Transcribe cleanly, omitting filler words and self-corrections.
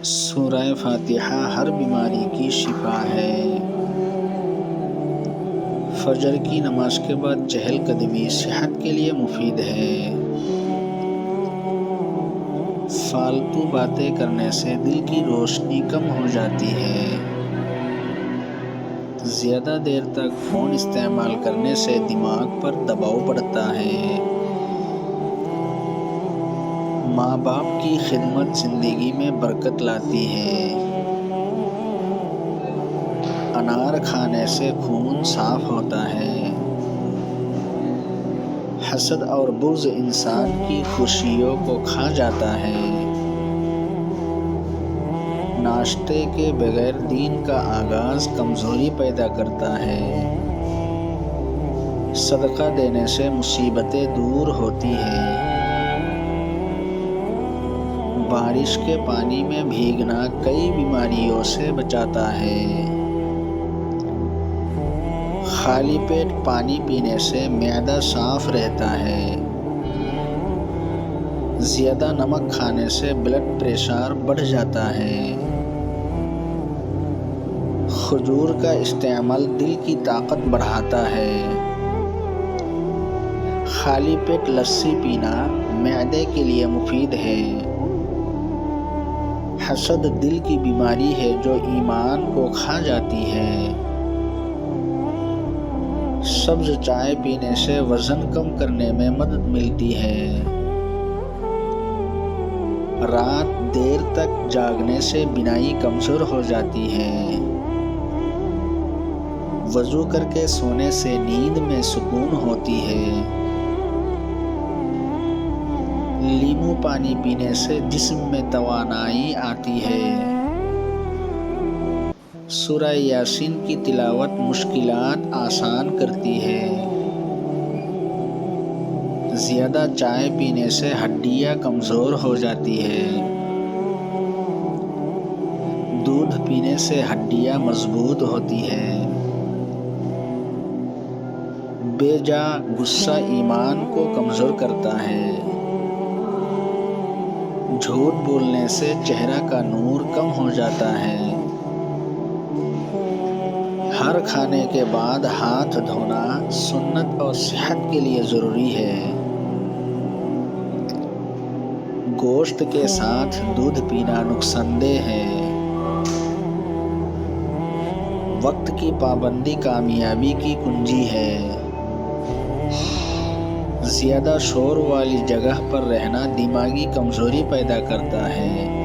سورہ فاتحہ ہر بیماری کی شفا ہے۔ فجر کی نماز کے بعد چہل قدمی صحت کے لیے مفید ہے۔ فالتو باتیں کرنے سے دل کی روشنی کم ہو جاتی ہے۔ زیادہ دیر تک فون استعمال کرنے سے دماغ پر دباؤ پڑتا ہے۔ ماں باپ کی خدمت زندگی میں برکت لاتی ہے۔ انار کھانے سے خون صاف ہوتا ہے۔ حسد اور بغض انسان کی خوشیوں کو کھا جاتا ہے۔ ناشتے کے بغیر دین کا آغاز کمزوری پیدا کرتا ہے۔ صدقہ دینے سے مصیبتیں دور ہوتی ہیں۔ بارش کے پانی میں بھیگنا کئی بیماریوں سے بچاتا ہے۔ خالی پیٹ پانی پینے سے معدہ صاف رہتا ہے۔ زیادہ نمک کھانے سے بلڈ پریشر بڑھ جاتا ہے۔ کھجور کا استعمال دل کی طاقت بڑھاتا ہے۔ خالی پیٹ لسی پینا معدے کے لیے مفید ہے۔ حسد دل کی بیماری ہے جو ایمان کو کھا جاتی ہے۔ سبز چائے پینے سے وزن کم کرنے میں مدد ملتی ہے۔ رات دیر تک جاگنے سے بینائی کمزور ہو جاتی ہے۔ وضو کر کے سونے سے نیند میں سکون ہوتی ہے۔ لیمو پانی پینے سے جسم میں توانائی آتی ہے۔ سورہ یاسین کی تلاوت مشکلات آسان کرتی ہے۔ زیادہ چائے پینے سے ہڈیاں کمزور ہو جاتی ہے۔ دودھ پینے سے ہڈیاں مضبوط ہوتی ہے۔ بے جا غصہ ایمان کو کمزور کرتا ہے۔ جھوٹ بولنے سے چہرہ کا نور کم ہو جاتا ہے۔ ہر کھانے کے بعد ہاتھ دھونا سنت اور صحت کے لیے ضروری ہے۔ گوشت کے ساتھ دودھ پینا نقصان دہ ہے۔ وقت کی پابندی کامیابی کی کنجی ہے۔ زیادہ شور والی جگہ پر رہنا دماغی کمزوری پیدا کرتا ہے۔